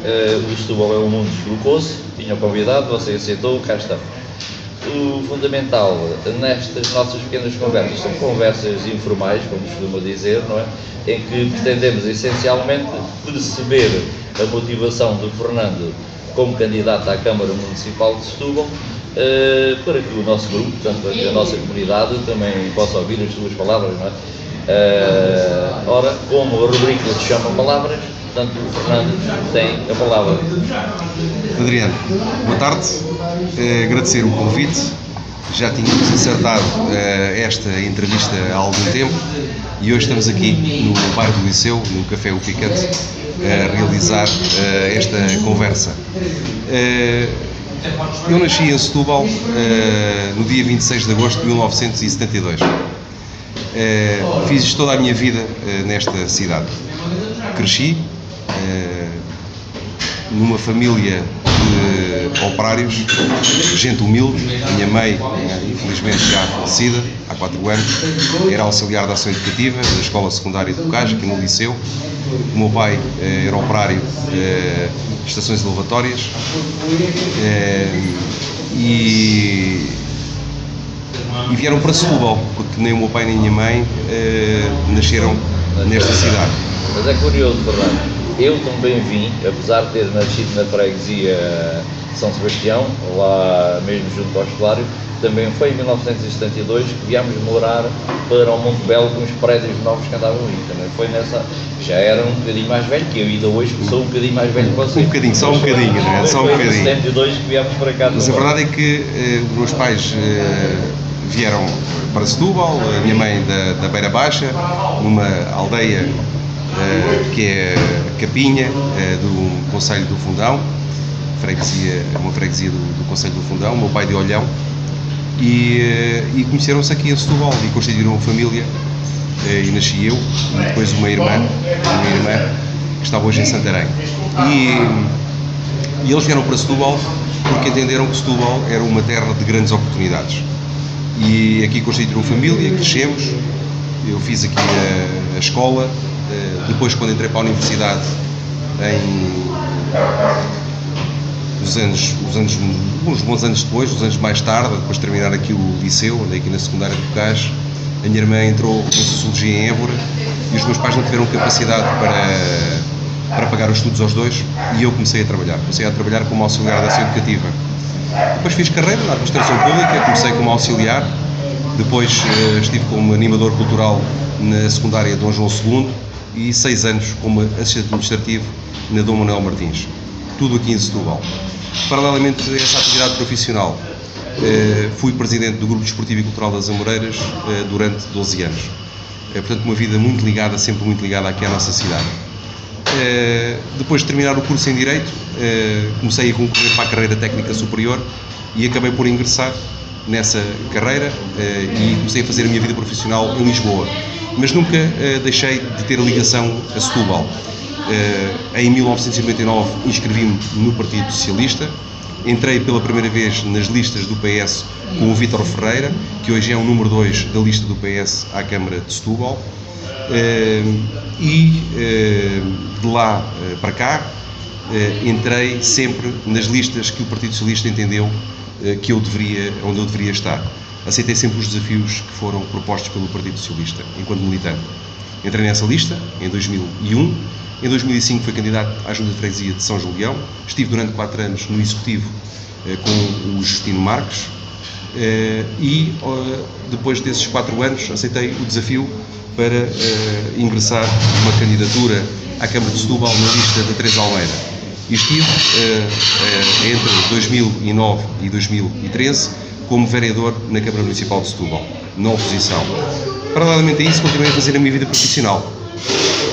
O Setúbal é um mundo descolocou-se, tinha convidado, você aceitou, cá está. O fundamental nestas nossas pequenas conversas são conversas informais, como costuma dizer, não é? Em que pretendemos essencialmente perceber a motivação do Fernando como candidato à Câmara Municipal de Setúbal, para que o nosso grupo, portanto a nossa comunidade, também possa ouvir as suas palavras, não é? Ora, como a rubrica se chama Palavras, portanto o Fernando tem a palavra. Adriano, boa tarde, agradecer o convite, já tínhamos acertado esta entrevista há algum tempo e hoje estamos aqui no bairro do Liceu, no Café O Picante, a realizar esta conversa. Eu nasci em Setúbal no dia 26 de agosto de 1972. Fiz toda a minha vida nesta cidade. Cresci numa família de operários, gente humilde. A minha mãe, infelizmente já falecida, há 4 anos, era auxiliar de ação educativa da Escola Secundária de Bocage, aqui no Liceu. O meu pai era operário de estações elevatórias e vieram para Setúbal, porque nem o meu pai nem a minha mãe nasceram nesta cidade. Mas é curioso, Fernando. Eu também vim, apesar de ter nascido na freguesia de São Sebastião, lá mesmo junto ao Estelário, também foi em 1972 que viemos morar para o Monte Belo com os prédios novos que andavam ali. Também foi nessa. Já era um bocadinho mais velho que eu, ainda hoje sou um bocadinho mais velho que você. Um bocadinho, só um bocadinho, não é? Só um bocadinho. Foi em 72 que viemos para cá. Mas a verdade é que os meus pais vieram para Setúbal, a minha mãe da Beira Baixa, numa aldeia que é Capinha, do Concelho do Fundão, uma freguesia do Concelho do Fundão, o meu pai de Olhão, e conheceram-se aqui em Setúbal e constituíram uma família, e nasci eu, e depois uma irmã que está hoje em Santarém. E eles vieram para Setúbal porque entenderam que Setúbal era uma terra de grandes oportunidades. E aqui constituíram família, crescemos, eu fiz aqui a escola. Depois, quando entrei para a universidade, uns bons anos depois, uns anos mais tarde, depois de terminar aqui o liceu, andei aqui na secundária de Bocage, a minha irmã entrou em Sociologia em Évora e os meus pais não tiveram capacidade para pagar os estudos aos dois e eu comecei a trabalhar como auxiliar de ação educativa. Depois fiz carreira na administração pública, comecei como auxiliar, depois estive como animador cultural na secundária Dom João II e 6 anos como assistente administrativo na Dom Manuel Martins, tudo aqui em Setúbal. Paralelamente a essa atividade profissional, fui presidente do Grupo Desportivo e Cultural das Amoreiras durante 12 anos. Portanto, uma vida muito ligada, sempre muito ligada aqui à nossa cidade. Depois de terminar o curso em Direito, comecei a concorrer para a carreira técnica superior e acabei por ingressar nessa carreira e comecei a fazer a minha vida profissional em Lisboa. Mas nunca deixei de ter ligação a Setúbal. Em 1999 inscrevi-me no Partido Socialista, entrei pela primeira vez nas listas do PS com o Vítor Ferreira, que hoje é o número 2 da lista do PS à Câmara de Setúbal, e de lá para cá entrei sempre nas listas que o Partido Socialista entendeu onde eu deveria estar. Aceitei sempre os desafios que foram propostos pelo Partido Socialista, enquanto militante. Entrei nessa lista em 2001, em 2005 fui candidato à Junta de Freguesia de São Julião, estive durante 4 anos no Executivo com o Justino Marques e depois desses 4 anos aceitei o desafio para ingressar numa candidatura à Câmara de Setúbal na lista da Teresa Almeida. E estive entre 2009 e 2013 como vereador na Câmara Municipal de Setúbal, na oposição. Paralelamente a isso, continuei a fazer a minha vida profissional.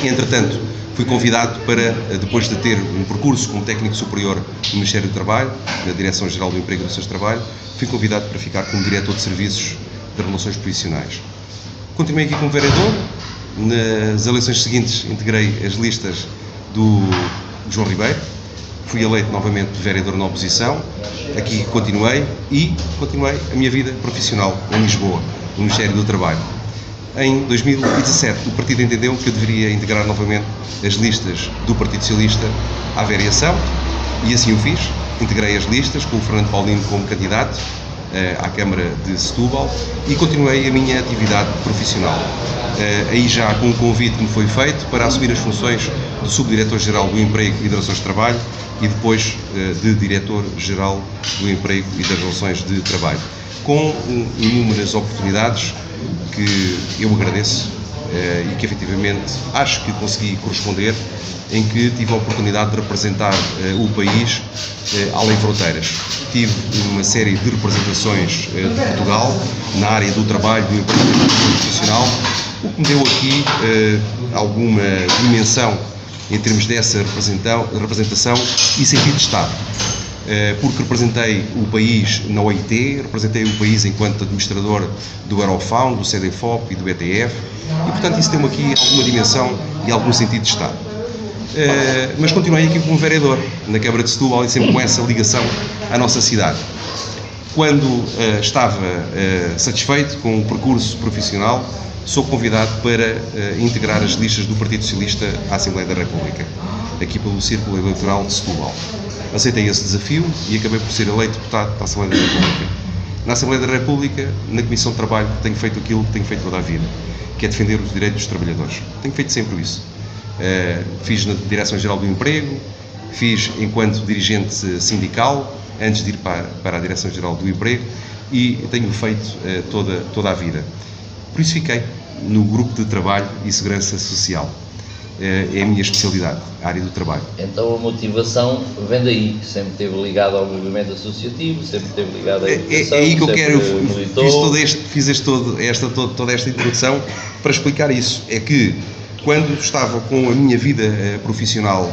Entretanto, fui convidado para, depois de ter um percurso como técnico superior no Ministério do Trabalho, na Direção-Geral do Emprego e Relações de Trabalho, fui convidado para ficar como diretor de serviços de relações profissionais. Continuei aqui como vereador. Nas eleições seguintes, integrei as listas do João Ribeiro. Fui eleito novamente vereador na oposição, aqui continuei a minha vida profissional em Lisboa, no Ministério do Trabalho. em 2017, o partido entendeu que eu deveria integrar novamente as listas do Partido Socialista à variação, e assim o fiz. Integrei as listas com o Fernando Paulino como candidato à Câmara de Setúbal e continuei a minha atividade profissional. Aí já com um convite que me foi feito para assumir as funções de Subdiretor-Geral do Emprego e das Relações de Trabalho e depois de Diretor-Geral do Emprego e das Relações de Trabalho, com inúmeras oportunidades que eu agradeço e que efetivamente acho que consegui corresponder, em que tive a oportunidade de representar o país além fronteiras. Tive uma série de representações de Portugal na área do trabalho, do emprego e do profissional, o que me deu aqui alguma dimensão em termos dessa representação e sentido de Estado. Porque representei o país na OIT, representei o país enquanto administrador do Eurofound, do CDFOP e do ETF, e portanto isso deu-me aqui alguma dimensão e algum sentido de Estado. Mas continuei aqui como vereador na Câmara de Setúbal e sempre com essa ligação à nossa cidade. Quando estava satisfeito com o percurso profissional, sou convidado para integrar as listas do Partido Socialista à Assembleia da República, aqui pelo Círculo Eleitoral de Setúbal. Aceitei esse desafio e acabei por ser eleito deputado da Assembleia da República. Na Assembleia da República, na Comissão de Trabalho, tenho feito aquilo que tenho feito toda a vida, que é defender os direitos dos trabalhadores. Tenho feito sempre isso. Fiz na Direção-Geral do Emprego, fiz enquanto dirigente sindical, antes de ir para a Direção-Geral do Emprego, e tenho feito toda a vida. Por isso fiquei no Grupo de Trabalho e Segurança Social. É a minha especialidade, a área do trabalho. Então a motivação vem daí, sempre esteve ligado ao movimento associativo, sempre esteve ligado à educação, é aí que eu quero, fiz toda esta introdução para explicar isso. É que quando estava com a minha vida profissional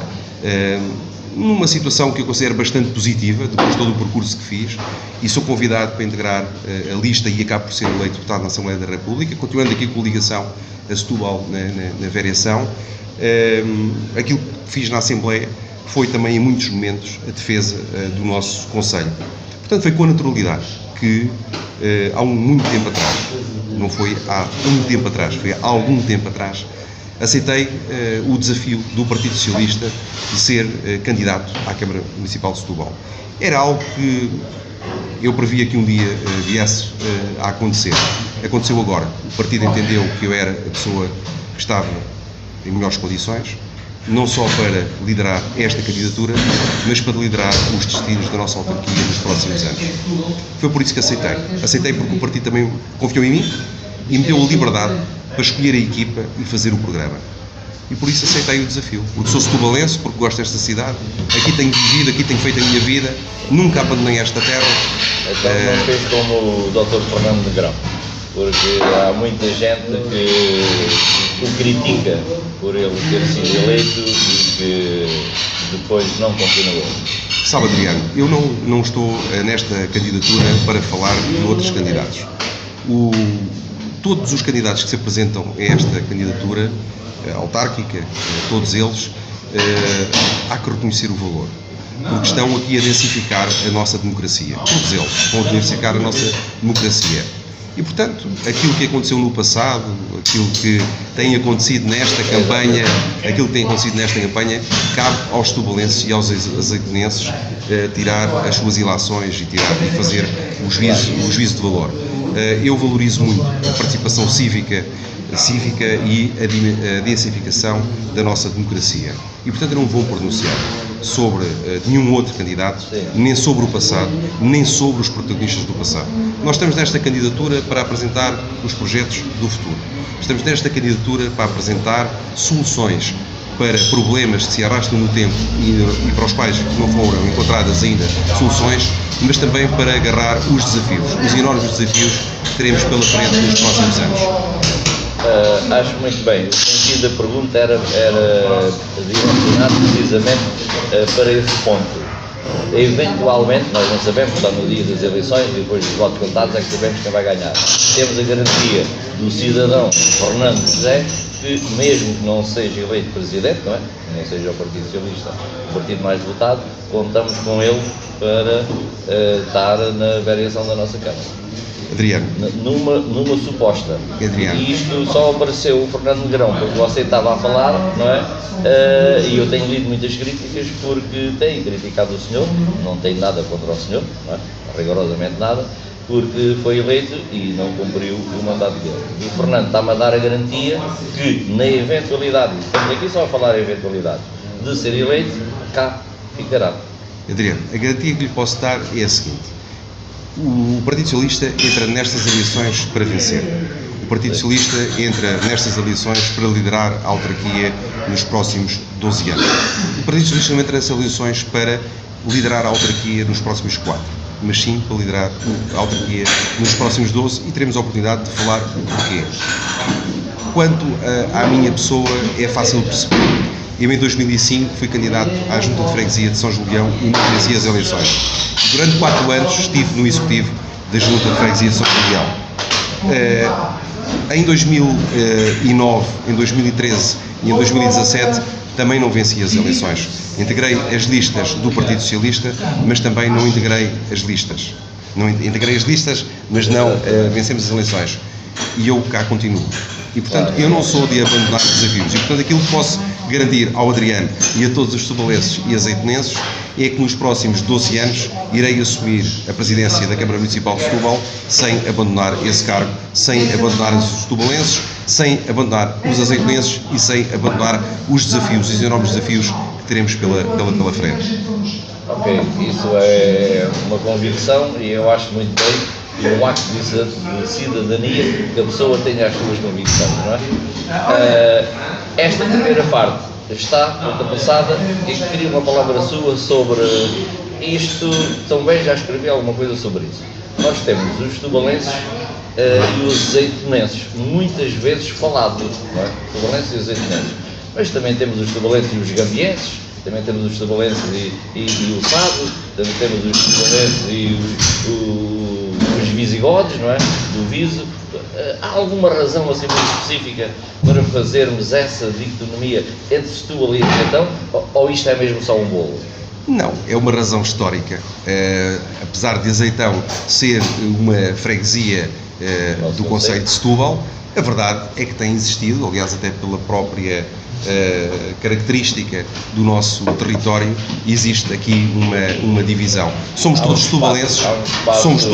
numa situação que eu considero bastante positiva, depois de todo o percurso que fiz, e sou convidado para integrar a lista e acabo por ser eleito deputado na Assembleia da República, continuando aqui com ligação a Setúbal na variação. Aquilo que fiz na Assembleia foi também, em muitos momentos, a defesa do nosso Conselho. Portanto, foi com a naturalidade que, há muito tempo atrás, não foi há muito tempo atrás, foi há algum tempo atrás, aceitei o desafio do Partido Socialista de ser candidato à Câmara Municipal de Setúbal. Era algo que eu previa que um dia viesse a acontecer. Aconteceu agora. O partido entendeu que eu era a pessoa que estava em melhores condições, não só para liderar esta candidatura, mas para liderar os destinos da nossa autarquia nos próximos anos. Foi por isso que aceitei. Aceitei porque o partido também confiou em mim e me deu a liberdade para escolher a equipa e fazer o programa. E por isso aceitei o desafio. Porque sou setubalense, porque gosto desta cidade, aqui tenho vivido, aqui tenho feito a minha vida, nunca abandonei esta terra. Então não fez como o Dr. Fernando Negrão, porque há muita gente que o critica por ele ter sido eleito e que depois não continuou. Sabe, Adriano, eu não estou nesta candidatura para falar de outros candidatos. Todos os candidatos que se apresentam a esta candidatura autárquica, todos eles, há que reconhecer o valor, porque estão aqui a densificar a nossa democracia. Todos eles estão a densificar a nossa democracia. E, portanto, aquilo que aconteceu no passado, aquilo que tem acontecido nesta campanha, cabe aos setubalenses e aos azeitonenses tirar as suas ilações e fazer o juízo de valor. Eu valorizo muito a participação cívica e a densificação da nossa democracia. E, portanto, eu não vou pronunciar sobre nenhum outro candidato, nem sobre o passado, nem sobre os protagonistas do passado. Nós estamos nesta candidatura para apresentar os projetos do futuro. Estamos nesta candidatura para apresentar soluções para problemas que se arrastam no tempo e para os quais não foram encontradas ainda soluções, mas também para agarrar os desafios, os enormes desafios que teremos pela frente nos próximos anos. Acho muito bem. O sentido da pergunta era direcionado precisamente para esse ponto. Eventualmente, nós não sabemos, está no dia das eleições e depois dos votos contados é que sabemos quem vai ganhar. Temos a garantia do cidadão Fernando José que, mesmo que não seja eleito presidente, não é? Não seja o Partido Socialista o partido mais votado, contamos com ele para estar na variação da nossa Câmara. Adriano. Numa suposta. Adriano. E isto só apareceu o Fernando Negrão, porque você estava a falar, não é? E eu tenho lido muitas críticas porque tem criticado o senhor, não tem nada contra o senhor, não é? Rigorosamente nada, porque foi eleito e não cumpriu o mandato dele. E o Fernando está-me a dar a garantia que, na eventualidade, estamos aqui só a falar a eventualidade, de ser eleito, cá ficará. Adriano, a garantia que lhe posso dar é a seguinte: o Partido Socialista entra nestas eleições para vencer. O Partido Socialista entra nestas eleições para liderar a autarquia nos próximos 12 anos. O Partido Socialista não entra nessas eleições para liderar a autarquia nos próximos 4, mas sim para liderar a autarquia nos próximos 12, e teremos a oportunidade de falar o porquê. Quanto à minha pessoa, é fácil de perceber. Eu, em 2005, fui candidato à Junta de Freguesia de São Julião e não venci as eleições. Durante 4 anos estive no Executivo da Junta de Freguesia de São Julião. Em 2009, em 2013 e em 2017 também não venci as eleições. Integrei as listas do Partido Socialista, mas também não integrei as listas. Não integrei as listas, mas não vencemos as eleições. E eu cá continuo. E, portanto, eu não sou de abandonar desafios. E, portanto, aquilo que posso garantir ao Adriano e a todos os setubalenses e azeitonenses é que nos próximos 12 anos irei assumir a presidência da Câmara Municipal de Setúbal sem abandonar esse cargo, sem abandonar os setubalenses, sem abandonar os azeitonenses e sem abandonar os desafios, os enormes desafios que teremos pela frente. Ok, isso é uma convicção e eu acho muito bem. E um acto de cidadania que a pessoa tenha as suas convicções, não é? Esta primeira parte está ultrapassada e queria uma palavra sua sobre isto. Também já escrevi alguma coisa sobre isso. Nós temos os setubalenses e os azeitonenses, muitas vezes falados, não é? Os setubalenses e os azeitonenses. Mas também temos os setubalenses e os gambienses, também temos os setubalenses e o Sado, também temos os setubalenses e os visigodos, não é? Do Viso. Há alguma razão assim muito específica para fazermos essa dicotomia entre Setúbal e Azeitão, ou isto é mesmo só um bolo? Não, é uma razão histórica. Apesar de Azeitão ser uma freguesia do concelho de Setúbal, a verdade é que tem existido, aliás até pela própria característica do nosso território, existe aqui uma divisão. Somos todos setubalenses, somos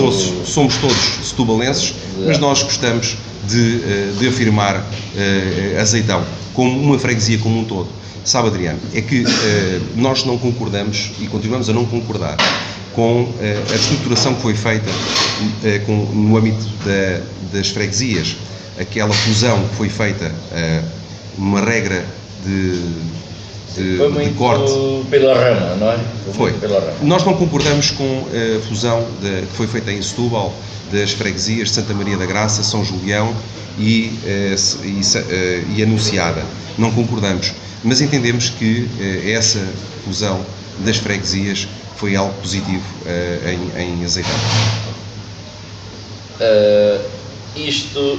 todos setubalenses, mas nós gostamos de afirmar Azeitão como uma freguesia como um todo. Sabe, Adriano, é que nós não concordamos e continuamos a não concordar com a estruturação que foi feita no âmbito das freguesias, aquela fusão que foi feita, uma regra foi muito corte pela rama, não é? Foi. Nós não concordamos com a fusão que foi feita em Setúbal das freguesias de Santa Maria da Graça, São Julião e Anunciada. Não concordamos, mas entendemos que essa fusão das freguesias foi algo positivo em Azeitão. Isto,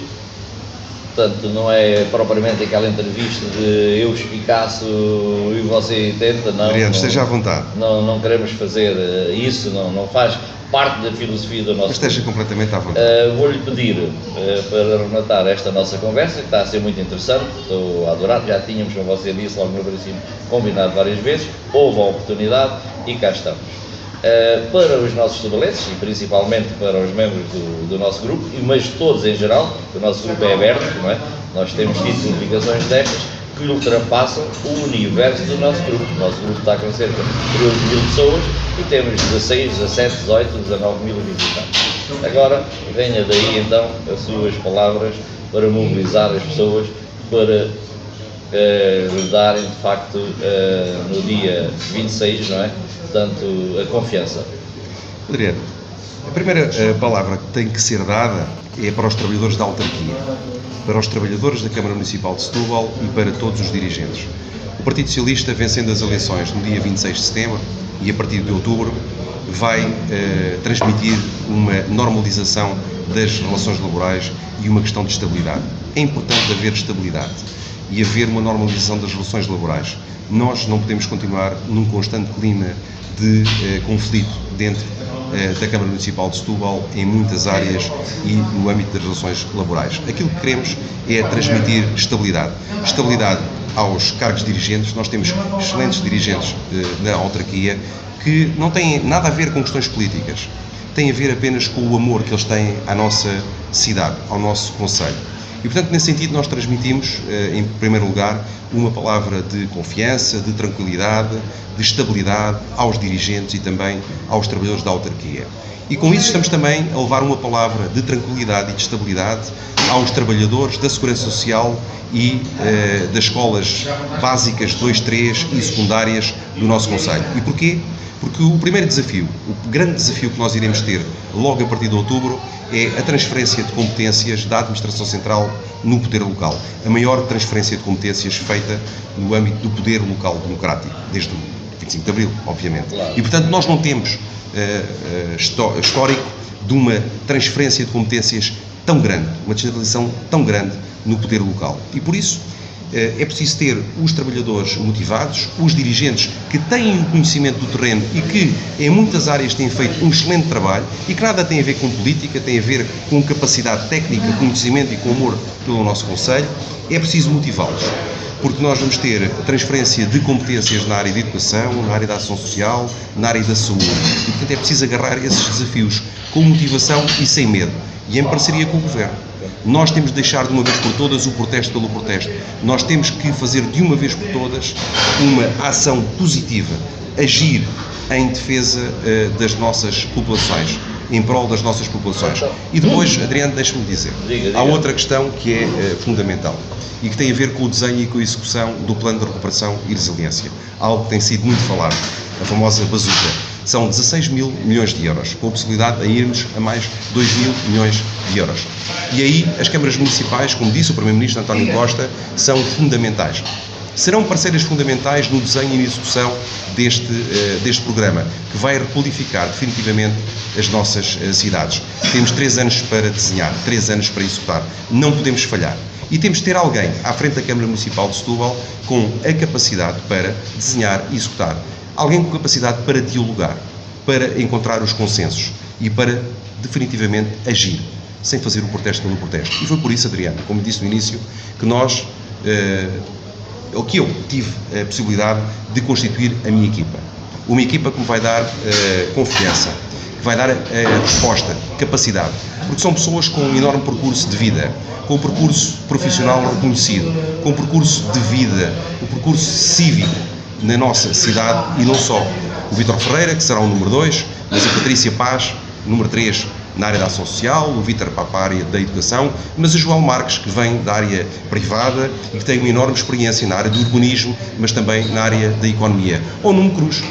portanto, não é propriamente aquela entrevista de eu espicaço e você tenta, não. Adriano, esteja à vontade. Não queremos fazer isso, não faz parte da filosofia do nosso. Mas esteja completamente à vontade. Vou-lhe pedir para rematar esta nossa conversa, que está a ser muito interessante, estou a adorar, já tínhamos, como você disse logo no princípio, combinado várias vezes, houve a oportunidade e cá estamos. Para os nossos setubalenses e principalmente para os membros do nosso grupo, mas todos em geral, o nosso grupo é aberto, não é? Nós temos tido publicações destas que ultrapassam o universo do nosso grupo. O nosso grupo está com cerca de 13.000 pessoas e temos 16, 17, 18, 19 mil visitantes. Agora, venha daí então as suas palavras para mobilizar as pessoas para darem de facto no dia 26, não é? Portanto, a confiança. Adriano, a primeira palavra que tem que ser dada é para os trabalhadores da autarquia, para os trabalhadores da Câmara Municipal de Setúbal e para todos os dirigentes. O Partido Socialista, vencendo as eleições no dia 26 de setembro e a partir de outubro, vai transmitir uma normalização das relações laborais e uma questão de estabilidade. É importante haver estabilidade e haver uma normalização das relações laborais. Nós não podemos continuar num constante clima de conflito dentro da Câmara Municipal de Setúbal em muitas áreas e no âmbito das relações laborais. Aquilo que queremos é transmitir estabilidade. Estabilidade aos cargos dirigentes. Nós temos excelentes dirigentes na autarquia que não têm nada a ver com questões políticas. Tem a ver apenas com o amor que eles têm à nossa cidade, ao nosso concelho. E, portanto, nesse sentido, nós transmitimos, em primeiro lugar, uma palavra de confiança, de tranquilidade, de estabilidade aos dirigentes e também aos trabalhadores da autarquia. E com isso estamos também a levar uma palavra de tranquilidade e de estabilidade aos trabalhadores da Segurança Social e das escolas básicas 2, 3 e secundárias do nosso concelho. E porquê? Porque o primeiro desafio, o grande desafio que nós iremos ter logo a partir de outubro é a transferência de competências da Administração Central no poder local. A maior transferência de competências feita no âmbito do poder local democrático, desde o 25 de Abril, obviamente. E, portanto, nós não temos histórico de uma transferência de competências tão grande, uma descentralização tão grande no poder local. E, por isso, é preciso ter os trabalhadores motivados, os dirigentes que têm o conhecimento do terreno e que em muitas áreas têm feito um excelente trabalho e que nada tem a ver com política, tem a ver com capacidade técnica, conhecimento e com amor pelo nosso concelho. É preciso motivá-los, porque nós vamos ter transferência de competências na área de educação, na área da ação social, na área da saúde. E, portanto, é preciso agarrar esses desafios com motivação e sem medo, e em parceria com o Governo. Nós temos de deixar de uma vez por todas o protesto pelo protesto. Nós temos que fazer de uma vez por todas uma ação positiva, agir em defesa das nossas populações, em prol das nossas populações. E depois, Adriano, deixa-me dizer, há outra questão que é fundamental e que tem a ver com o desenho e com a execução do Plano de Recuperação e Resiliência. Algo que tem sido muito falado, a famosa bazuca. São 16 mil milhões de euros, com a possibilidade de irmos a mais 2 mil milhões de euros. E aí as câmaras municipais, como disse o Primeiro-Ministro António Costa, são fundamentais. Serão parceiras fundamentais no desenho e na execução deste programa, que vai requalificar definitivamente as nossas cidades. Temos 3 anos para desenhar, 3 anos para executar. Não podemos falhar. E temos de ter alguém à frente da Câmara Municipal de Setúbal com a capacidade para desenhar e executar. Alguém com capacidade para dialogar, para encontrar os consensos e para, definitivamente, agir, sem fazer o protesto pelo protesto. E foi por isso, Adriano, como disse no início, que nós, ou que eu tive a possibilidade de constituir a minha equipa. Uma equipa que me vai dar confiança, que vai dar resposta, capacidade, porque são pessoas com um enorme percurso de vida, com um percurso profissional reconhecido, com um percurso de vida, um percurso cívico, na nossa cidade, e não só. O Vítor Ferreira, que será o número 2, mas a Patrícia Paz, número 3, na área da ação social, o Vítor para a área da educação, mas o João Marques, que vem da área privada e que tem uma enorme experiência na área do urbanismo, mas também na área da economia. Ou o Nuno Cruz.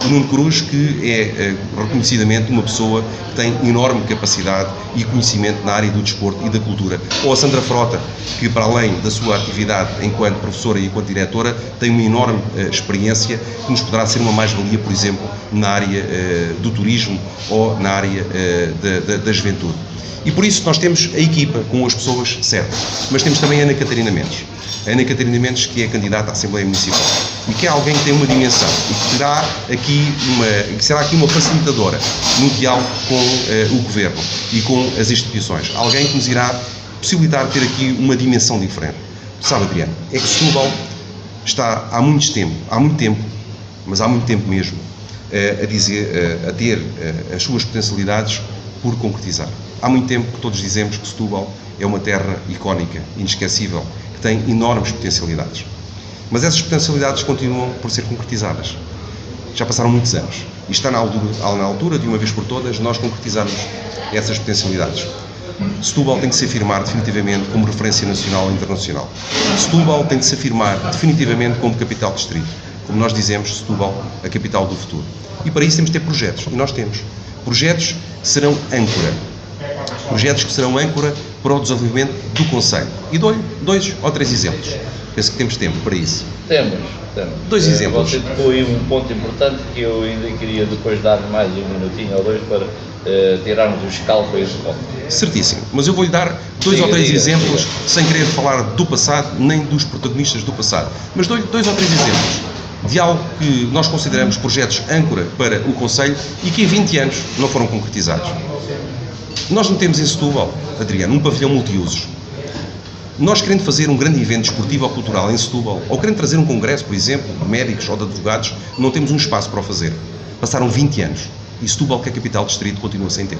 O Nuno Cruz, que é reconhecidamente uma pessoa que tem enorme capacidade e conhecimento na área do desporto e da cultura. Ou a Sandra Frota, que para além da sua atividade enquanto professora e enquanto diretora, tem uma enorme experiência que nos poderá ser uma mais-valia, por exemplo, na área do turismo ou na área da juventude. E por isso nós temos a equipa com as pessoas certas, mas temos também a Ana Catarina Mendes. A Ana Catarina Mendes, que é candidata à Assembleia Municipal e que é alguém que tem uma dimensão e que será aqui uma facilitadora no diálogo com o Governo e com as instituições. Alguém que nos irá possibilitar ter aqui uma dimensão diferente. Sabe, Adriano, é que Setúbal está há muito tempo, mas há muito tempo mesmo, a ter as suas potencialidades por concretizar. Há muito tempo que todos dizemos que Setúbal é uma terra icónica, inesquecível, que tem enormes potencialidades. Mas essas potencialidades continuam por ser concretizadas. Já passaram muitos anos. E está na altura, de uma vez por todas, nós concretizarmos essas potencialidades. Setúbal tem de se afirmar definitivamente como referência nacional e internacional. Setúbal tem de se afirmar definitivamente como capital distrito. Como nós dizemos, Setúbal, a capital do futuro. E para isso temos de ter projetos. E nós temos. Projetos que serão âncora. Projetos que serão âncora para o desenvolvimento do concelho. E dou-lhe 2 ou 3 exemplos. Penso que temos tempo para isso. Temos. 2 exemplos. Você tocou aí um ponto importante que eu ainda queria depois dar mais um minutinho ou 2 para tirarmos o escalo para esse ponto. Certíssimo. Mas eu vou-lhe dar 2 ou 3 exemplos, sem querer falar do passado, nem dos protagonistas do passado. Mas dou-lhe 2 ou 3 exemplos. de algo que nós consideramos projetos âncora para o Concelho e que em 20 anos não foram concretizados. Nós não temos em Setúbal, Adriano, um pavilhão multiusos. Nós querendo fazer um grande evento esportivo ou cultural em Setúbal, ou querendo trazer um congresso, por exemplo, de médicos ou de advogados, não temos um espaço para o fazer. Passaram 20 anos e Setúbal, que é a capital do distrito, continua sem ter.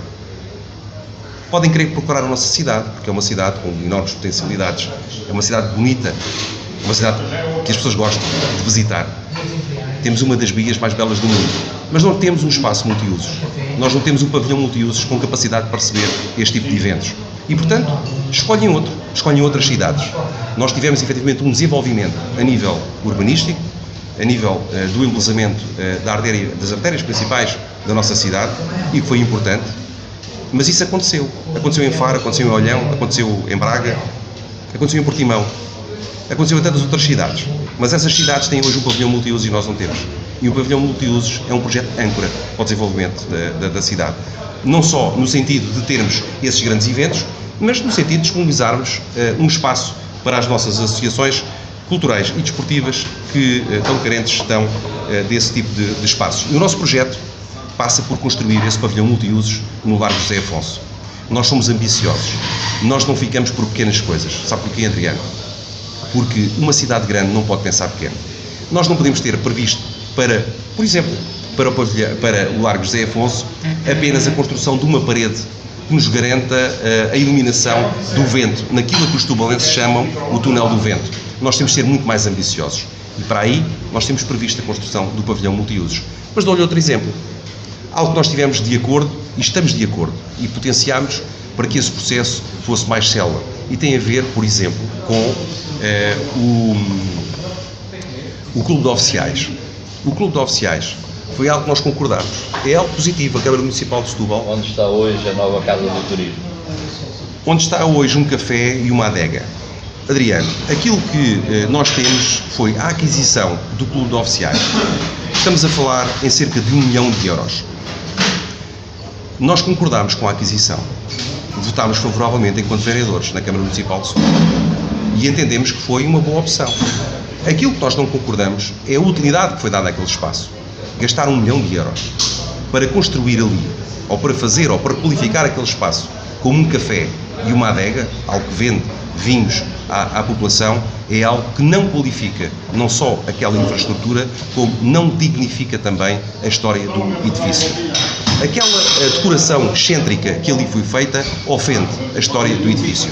Podem querer procurar a nossa cidade, porque é uma cidade com enormes potencialidades, é uma cidade bonita, é uma cidade que as pessoas gostam de visitar. Temos uma das baías mais belas do mundo, mas não temos um espaço multiusos. Nós não temos um pavilhão multiusos com capacidade para receber este tipo de eventos. E, portanto, escolhem outras cidades. Nós tivemos, efetivamente, um desenvolvimento a nível urbanístico, a nível do embelezamento das artérias principais da nossa cidade, e que foi importante, mas isso aconteceu. Aconteceu em Faro, aconteceu em Olhão, aconteceu em Braga, aconteceu em Portimão, aconteceu em tantas outras cidades. Mas essas cidades têm hoje um pavilhão multiusos e nós não temos. E o pavilhão multiusos é um projeto âncora para o desenvolvimento da cidade. Não só no sentido de termos esses grandes eventos, mas no sentido de disponibilizarmos um espaço para as nossas associações culturais e desportivas que tão carentes estão desse tipo de espaços. E o nosso projeto passa por construir esse pavilhão multiusos no Largo José Afonso. Nós somos ambiciosos, nós não ficamos por pequenas coisas. Sabe porquê, Adriano? Porque uma cidade grande não pode pensar pequeno. Nós não podemos ter previsto para, por exemplo, para o Largo José Afonso, apenas a construção de uma parede que nos garanta a iluminação do vento, naquilo que os tubalenses chamam o túnel do vento. Nós temos de ser muito mais ambiciosos. E para aí, nós temos previsto a construção do pavilhão multiusos. Mas dou-lhe outro exemplo. Algo que nós estivemos de acordo, e estamos de acordo, e potenciámos para que esse processo fosse mais célere. E tem a ver, por exemplo, com o Clube de Oficiais. O Clube de Oficiais foi algo que nós concordámos. É algo positivo. A Câmara Municipal de Setúbal... Onde está hoje a nova Casa do Turismo? Onde está hoje um café e uma adega. Adriano, aquilo que nós temos foi a aquisição do Clube de Oficiais. Estamos a falar em cerca de 1 milhão de euros. Nós concordámos com a aquisição. Votámos favoravelmente enquanto vereadores na Câmara Municipal de Setúbal. E entendemos que foi uma boa opção. Aquilo que nós não concordamos é a utilidade que foi dada àquele espaço. Gastar 1 milhão de euros para construir ali, ou para fazer, ou para qualificar aquele espaço como um café e uma adega, algo que vende vinhos à população, é algo que não qualifica não só aquela infraestrutura, como não dignifica também a história do edifício. Aquela decoração excêntrica que ali foi feita ofende a história do edifício.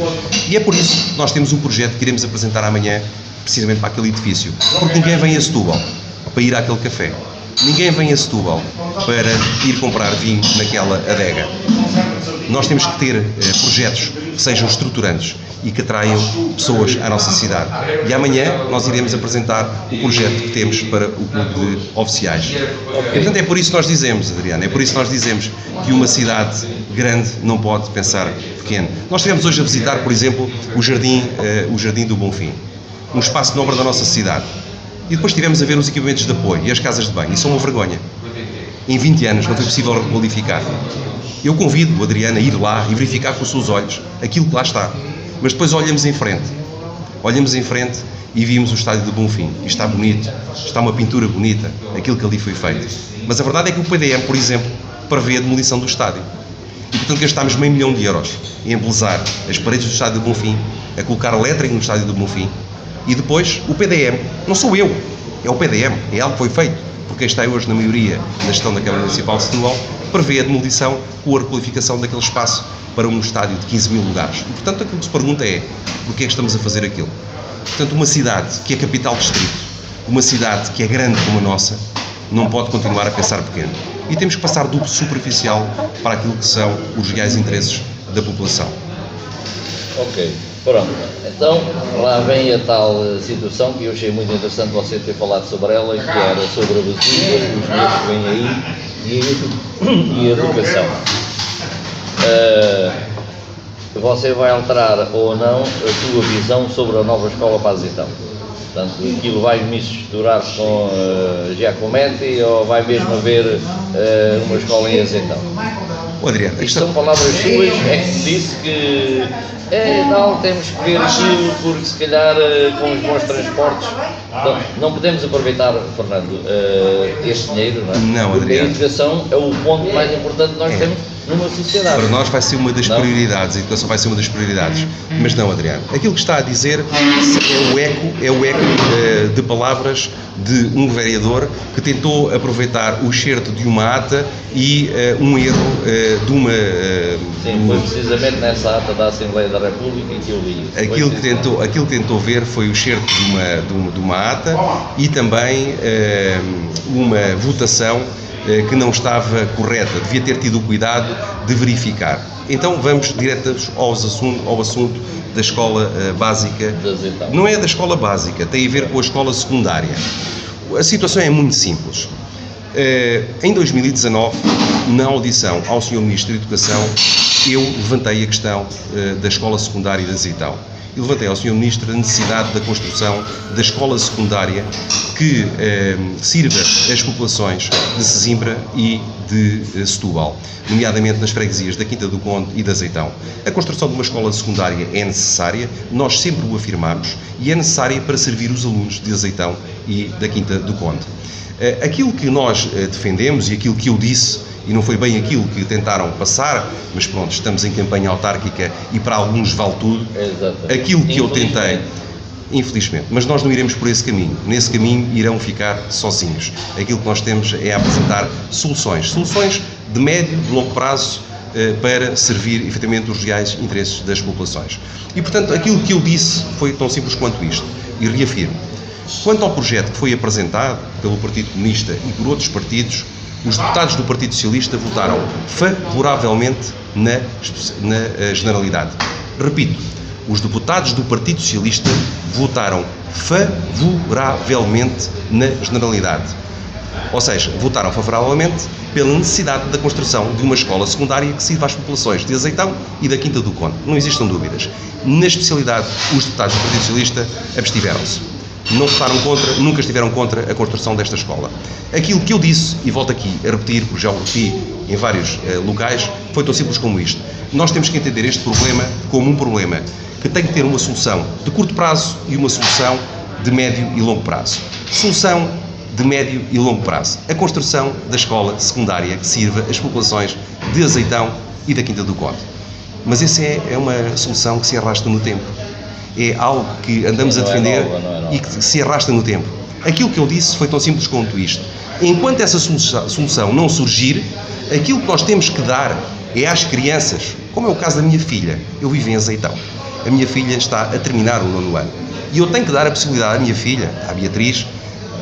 E é por isso que nós temos um projeto que iremos apresentar amanhã, precisamente para aquele edifício. Porque ninguém vem a Setúbal para ir àquele café. Ninguém vem a Setúbal para ir comprar vinho naquela adega. Nós temos que ter projetos que sejam estruturantes e que atraiam pessoas à nossa cidade. E amanhã nós iremos apresentar o projeto que temos para o Clube de Oficiais. E, portanto, é por isso que nós dizemos, Adriano, é por isso que nós dizemos que uma cidade grande não pode pensar pequeno. Nós estivemos hoje a visitar, por exemplo, o Jardim do Bonfim, um espaço nobre da nossa cidade. E depois estivemos a ver os equipamentos de apoio e as casas de banho. Isso é uma vergonha. Em 20 anos não foi possível requalificar. Eu convido o Adriano a ir lá e verificar com os seus olhos aquilo que lá está. Mas depois olhamos em frente e vimos o estádio do Bonfim. E está bonito, está uma pintura bonita, aquilo que ali foi feito. Mas a verdade é que o PDM, por exemplo, prevê a demolição do estádio. E, portanto, gastámos meio milhão de euros em embelezar as paredes do estádio do Bonfim, a colocar elétrico no estádio do Bonfim. E depois o PDM, não sou eu, é o PDM, é algo que foi feito, porque quem está hoje na maioria na gestão da Câmara Municipal de Setúbal prevê a demolição com a requalificação daquele espaço para um estádio de 15 mil lugares. E, portanto, aquilo que se pergunta é, porquê é que estamos a fazer aquilo? Portanto, uma cidade que é capital de distrito, uma cidade que é grande como a nossa, não pode continuar a pensar pequeno. E temos que passar do superficial para aquilo que são os reais interesses da população. Ok, pronto. Então, lá vem a tal situação que eu achei muito interessante você ter falado sobre ela, que era sobre a Basílica, os meses que vêm aí e a educação. Você vai alterar ou não a sua visão sobre a nova escola para Azeitão? Portanto, aquilo vai misturar com Giacometti ou vai mesmo haver uma escola em Azeitão? Adriano, isto são palavras suas, é que disse que não, temos que ver aquilo porque se calhar com os bons transportes Não podemos aproveitar, Fernando, este dinheiro, não é? Não, Porque Adriano. a educação é o ponto mais importante que nós temos numa sociedade. Para nós vai ser uma das Não. prioridades, a educação vai ser uma das prioridades. Mas não, Adriano. Aquilo que está a dizer é o eco de palavras de um vereador que tentou aproveitar o excerto de uma ata e um erro de uma... Sim, foi precisamente nessa ata da Assembleia da República em que eu li isso. Aquilo que tentou ver foi o excerto de uma ata e também uma votação que não estava correta, devia ter tido o cuidado de verificar. Então vamos diretos ao assunto da escola básica. Não é da escola básica, tem a ver com a escola secundária. A situação é muito simples. Em 2019, na audição ao Sr. Ministro da Educação, eu levantei a questão da escola secundária de Azeitão. E levantei ao Sr. Ministro a necessidade da construção da escola secundária que sirva as populações de Sesimbra e de Setúbal, nomeadamente nas freguesias da Quinta do Conde e de Azeitão. A construção de uma escola secundária é necessária, nós sempre o afirmamos, e é necessária para servir os alunos de Azeitão e da Quinta do Conde. Aquilo que nós defendemos e aquilo que eu disse, e não foi bem aquilo que tentaram passar, mas pronto, estamos em campanha autárquica e para alguns vale tudo. Exatamente. Aquilo que eu tentei, infelizmente, mas nós não iremos por esse caminho. Nesse caminho irão ficar sozinhos. Aquilo que nós temos é apresentar soluções de médio e longo prazo para servir efetivamente os reais interesses das populações. E portanto, aquilo que eu disse foi tão simples quanto isto, e reafirmo. Quanto ao projeto que foi apresentado pelo Partido Comunista e por outros partidos, os deputados do Partido Socialista votaram favoravelmente na generalidade. Repito, os deputados do Partido Socialista votaram favoravelmente na generalidade. Ou seja, votaram favoravelmente pela necessidade da construção de uma escola secundária que sirva às populações de Azeitão e da Quinta do Conde. Não existam dúvidas. Na especialidade, os deputados do Partido Socialista abstiveram-se. Não votaram contra, nunca estiveram contra a construção desta escola. Aquilo que eu disse, e volto aqui a repetir, porque já o repeti em vários locais, foi tão simples como isto. Nós temos que entender este problema como um problema que tem que ter uma solução de curto prazo e uma solução de médio e longo prazo. Solução de médio e longo prazo. A construção da escola secundária que sirva as populações de Azeitão e da Quinta do Conde. Mas essa é uma solução que se arrasta no tempo. É algo que andamos a defender e que se arrasta no tempo. Aquilo que eu disse foi tão simples quanto isto. Enquanto essa solução não surgir, aquilo que nós temos que dar é às crianças, como é o caso da minha filha. Eu vivo em Azeitão. A minha filha está a terminar o 9º ano. E eu tenho que dar a possibilidade à minha filha, à Beatriz,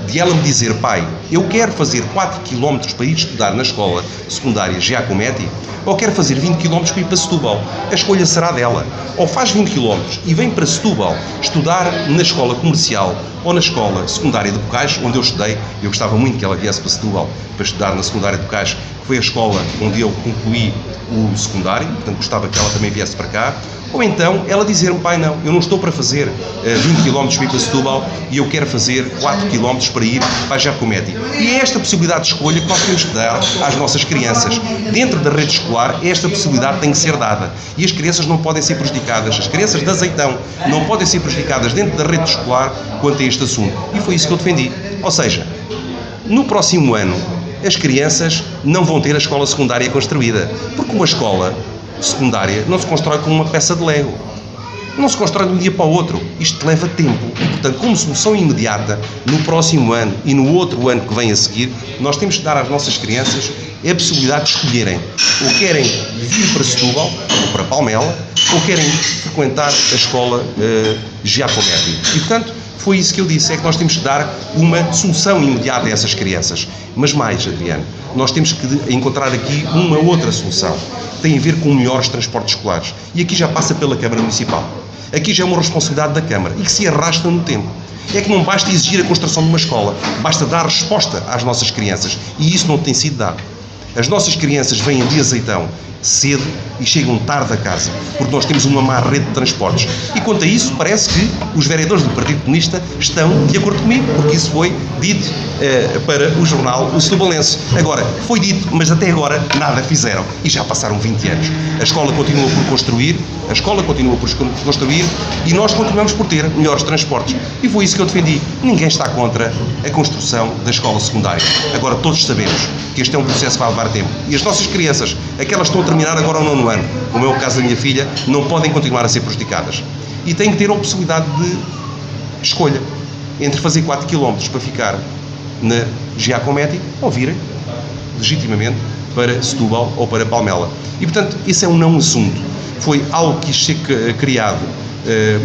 de ela me dizer: pai, eu quero fazer 4 km para ir estudar na escola secundária Giacometti, ou quero fazer 20 km para ir para Setúbal. A escolha será dela. Ou faz 20 km e vem para Setúbal estudar na escola comercial ou na escola secundária de Bocais, onde eu estudei. Eu gostava muito que ela viesse para Setúbal para estudar na secundária de Bocais, que foi a escola onde eu concluí o secundário, portanto gostava que ela também viesse para cá. Ou então ela dizer-me: pai, não, eu não estou para fazer 20 km para ir para Setúbal e eu quero fazer 4 km para ir para a Giacometti. E é esta possibilidade de escolha que nós temos que dar às nossas crianças. Dentro da rede escolar, esta possibilidade tem que ser dada. E as crianças não podem ser prejudicadas. As crianças de Azeitão não podem ser prejudicadas dentro da rede escolar quanto a este assunto. E foi isso que eu defendi. Ou seja, no próximo ano, as crianças não vão ter a escola secundária construída. Porque uma escola secundária não se constrói com uma peça de Lego. Não se constrói de um dia para o outro. Isto leva tempo. E, portanto, como solução imediata, no próximo ano e no outro ano que vem a seguir, nós temos que dar às nossas crianças a possibilidade de escolherem. Ou querem vir para Setúbal, ou para Palmela, ou querem frequentar a escola Giacometti. E, portanto, foi isso que eu disse, é que nós temos que dar uma solução imediata a essas crianças. Mas mais, Adriano, nós temos que encontrar aqui uma outra solução. Tem a ver com melhores transportes escolares. E aqui já passa pela Câmara Municipal. Aqui já é uma responsabilidade da Câmara e que se arrasta no tempo. É que não basta exigir a construção de uma escola, basta dar resposta às nossas crianças. E isso não tem sido dado. As nossas crianças vêm de Azeitão cedo e chegam tarde a casa, porque nós temos uma má rede de transportes. E quanto a isso, parece que os vereadores do Partido Comunista estão de acordo comigo, porque isso foi dito para o jornal O Setubalense. Agora, foi dito, mas até agora nada fizeram. E já passaram 20 anos. A escola continua por construir, e nós continuamos por ter melhores transportes. E foi isso que eu defendi. Ninguém está contra a construção da escola secundária. Agora, todos sabemos que este é um processo que vai levar tempo. E as nossas crianças, aquelas que estão a terminar agora o 9º ano, como é o caso da minha filha, não podem continuar a ser prejudicadas. E têm que ter a possibilidade de escolha entre fazer 4 km para ficar na Giacometti ou virem legitimamente para Setúbal ou para Palmela. E, portanto, isso é um não assunto. Foi algo que quis ser criado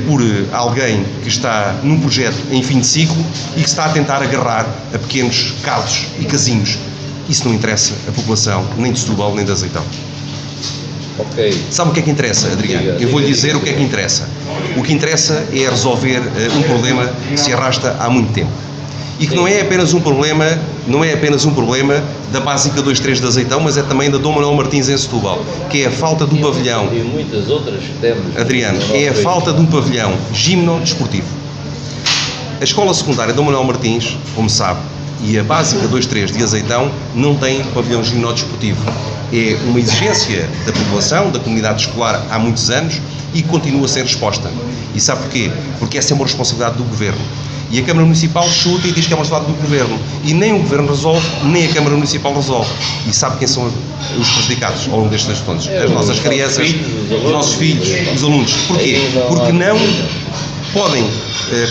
por alguém que está num projeto em fim de ciclo e que está a tentar agarrar a pequenos casos e casinhos. Isso não interessa a população, nem de Setúbal, nem de Azeitão. Ok. Sabe o que é que interessa, Adriano? Eu vou-lhe dizer o que é que interessa. O que interessa é resolver um problema que se arrasta há muito tempo. E que não é apenas um problema da Básica 2-3 de Azeitão, mas é também da Dom Manuel Martins em Setúbal, que é a falta de um pavilhão. E muitas outras que temos. Adriano, é a falta de um pavilhão gimno-desportivo. A Escola Secundária Dom Manuel Martins, como sabe, e a Básica 2-3 de Azeitão não tem pavilhão gimno-desportivo. É uma exigência da população, da comunidade escolar há muitos anos e continua sem resposta. E sabe porquê? Porque essa é uma responsabilidade do Governo. E a Câmara Municipal chuta e diz que é uma responsabilidade do Governo. E nem o Governo resolve, nem a Câmara Municipal resolve. E sabe quem são os prejudicados ao longo destes anos? As nossas crianças, os nossos filhos, os alunos. Porquê? Porque não podem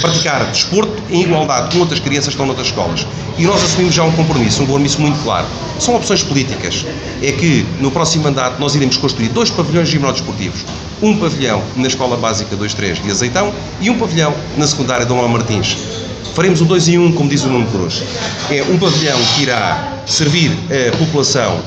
praticar desporto em igualdade com outras crianças que estão noutras escolas. E nós assumimos já um compromisso muito claro. São opções políticas. É que no próximo mandato nós iremos construir 2 pavilhões gimnodesportivos. Um pavilhão na Escola Básica 2-3 de Azeitão e um pavilhão na secundária Dom Manuel Martins. Faremos um 2 em 1, como diz o Nuno Cruz. É um pavilhão que irá servir a população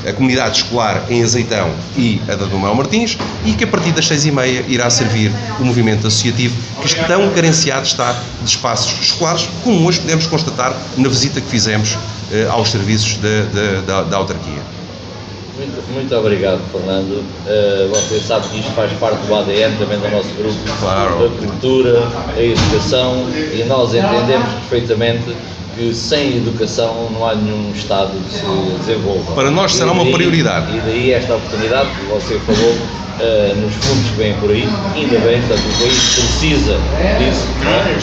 a comunidade escolar em Azeitão e a da Dom Manuel Martins, e que a partir das 6h30 irá servir o movimento associativo, que tão carenciado está de espaços escolares, como hoje podemos constatar na visita que fizemos aos serviços da autarquia. Muito obrigado, Fernando. Você sabe que isto faz parte do ADN também do nosso grupo, claro. Da cultura, da educação, e nós entendemos perfeitamente que sem educação não há nenhum Estado que se desenvolva. Para nós será uma prioridade. E daí esta oportunidade que você falou, nos fundos que vêm por aí, ainda bem, portanto, o país precisa disso, não é?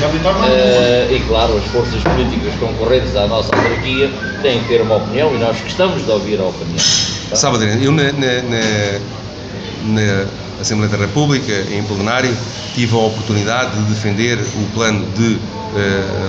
E claro, as forças políticas concorrentes à nossa autarquia têm que ter uma opinião, e nós gostamos de ouvir a opinião. Tá? Sabe, Adriano, eu na Assembleia da República, em plenário, tive a oportunidade de defender o plano de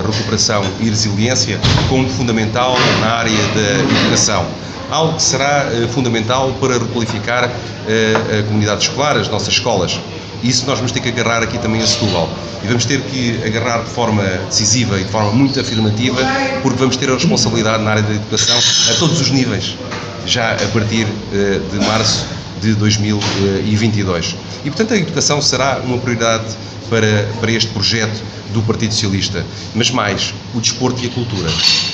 recuperação e resiliência como fundamental na área da educação. Algo que será fundamental para requalificar a comunidade escolar, as nossas escolas. Isso nós vamos ter que agarrar aqui também a Setúbal. E vamos ter que agarrar de forma decisiva e de forma muito afirmativa, porque vamos ter a responsabilidade na área da educação a todos os níveis, já a partir de março de 2022. E, portanto, a educação será uma prioridade para este projeto do Partido Socialista. Mas mais, o desporto e a cultura.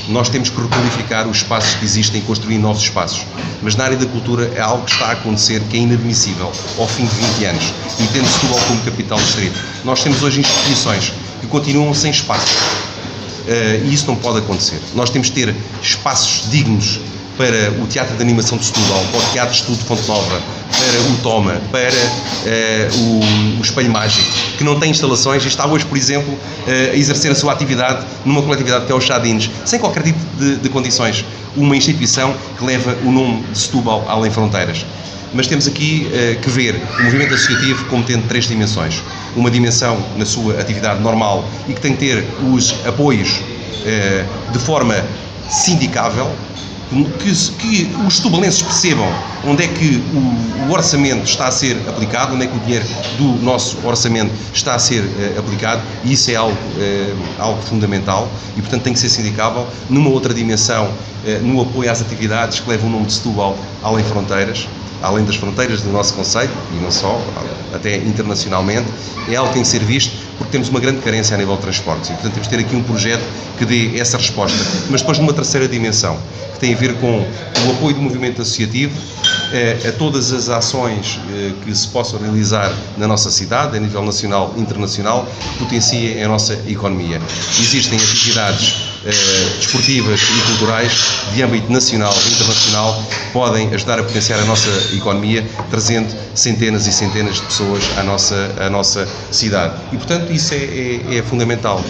Nós temos que requalificar os espaços que existem e construir novos espaços. Mas na área da cultura é algo que está a acontecer que é inadmissível ao fim de 20 anos. E tendo Setúbal como capital distrito. Nós temos hoje instituições que continuam sem espaços. E isso não pode acontecer. Nós temos que ter espaços dignos para o Teatro de Animação de Setúbal, para o Teatro de Estudo de Fonte Nova, para o Toma, para o Espelho Mágico, que não tem instalações e está hoje, por exemplo, a exercer a sua atividade numa coletividade que é os Chadines, sem qualquer tipo de condições. Uma instituição que leva o nome de Setúbal além fronteiras. Mas temos aqui que ver o movimento associativo como tendo 3 dimensões. Uma dimensão na sua atividade normal e que tem que ter os apoios de forma sindicável, que os setubalenses percebam onde é que o orçamento está a ser aplicado, onde é que o dinheiro do nosso orçamento está a ser aplicado, e isso é algo fundamental e, portanto, tem que ser sindicável. Numa outra dimensão, no apoio às atividades que levam o nome de Setúbal além fronteiras, além das fronteiras do nosso conceito, e não só, até internacionalmente, é algo que tem que ser visto, porque temos uma grande carência a nível de transportes, e portanto temos de ter aqui um projeto que dê essa resposta. Mas depois numa terceira dimensão, que tem a ver com o apoio do movimento associativo, a todas as ações que se possam realizar na nossa cidade, a nível nacional e internacional, que potenciem a nossa economia. Existem atividades desportivas e culturais de âmbito nacional e internacional que podem ajudar a potenciar a nossa economia, trazendo centenas e centenas de pessoas à nossa cidade. E, portanto, isso é fundamental.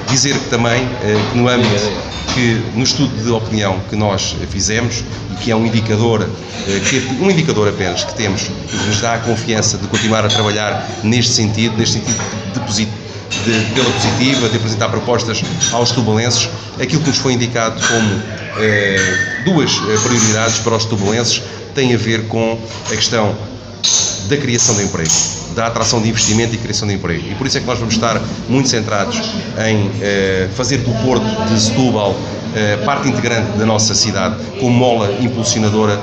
Dizer que também, que no âmbito, no estudo de opinião que nós fizemos, e que é um indicador apenas que temos, e que nos dá a confiança de continuar a trabalhar neste sentido pela positiva, de apresentar propostas aos setubalenses, aquilo que nos foi indicado como duas prioridades para os setubalenses tem a ver com a questão da criação de emprego, da atração de investimento e criação de emprego. E por isso é que nós vamos estar muito centrados em fazer do Porto de Setúbal parte integrante da nossa cidade, como mola impulsionadora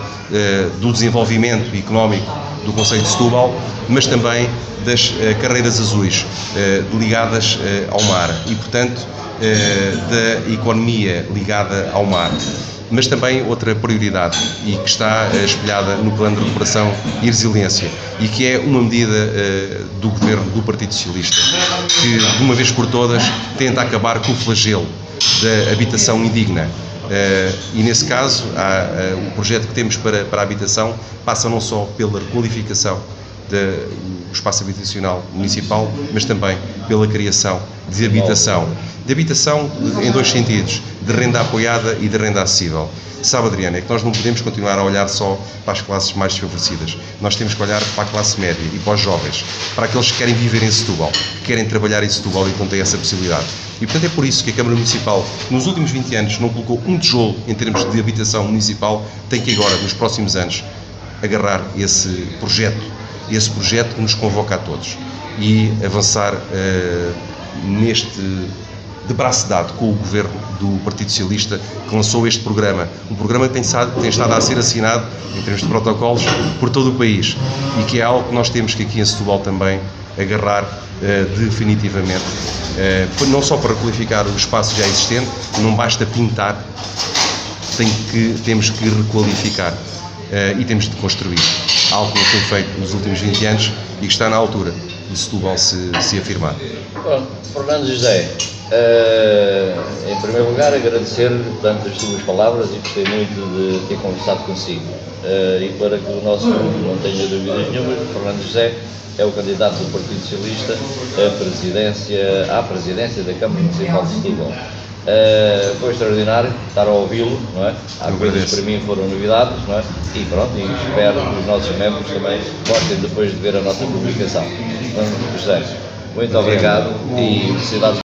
do desenvolvimento económico do concelho de Setúbal, mas também das carreiras azuis ligadas ao mar e, portanto, da economia ligada ao mar. Mas também outra prioridade, e que está espelhada no Plano de Recuperação e Resiliência, e que é uma medida do Governo do Partido Socialista, que de uma vez por todas tenta acabar com o flagelo da habitação indigna. E nesse caso, o projeto que temos para a habitação passa não só pela requalificação do espaço habitacional municipal, mas também pela criação de habitação. De habitação em dois sentidos, de renda apoiada e de renda acessível. Sabe, Adriana, é que nós não podemos continuar a olhar só para as classes mais desfavorecidas. Nós temos que olhar para a classe média e para os jovens, para aqueles que querem viver em Setúbal, que querem trabalhar em Setúbal e que não têm essa possibilidade. E, portanto, é por isso que a Câmara Municipal, nos últimos 20 anos, não colocou um tijolo em termos de habitação municipal, tem que agora, nos próximos anos, agarrar esse projeto que nos convoca a todos e avançar de braço dado com o Governo do Partido Socialista, que lançou este programa, um programa que tem estado a ser assinado, em termos de protocolos, por todo o país, e que é algo que nós temos que aqui em Setúbal também agarrar definitivamente, não só para requalificar o espaço já existente, não basta pintar, temos que requalificar e temos de construir, algo que não foi feito nos últimos 20 anos e que está na altura de Setúbal se afirmar. Bom, Fernando José, em primeiro lugar agradecer-lhe tanto as suas palavras e gostei muito de ter conversado consigo. E para que o nosso público não tenha dúvidas nenhuma, Fernando José é o candidato do Partido Socialista à presidência da Câmara Municipal de Setúbal. Foi extraordinário estar a ouvi-lo, não é? Há coisas que para mim foram novidades, não é? E pronto, e espero que os nossos membros também gostem depois de ver a nossa publicação. Então, José, muito obrigado e felicidades.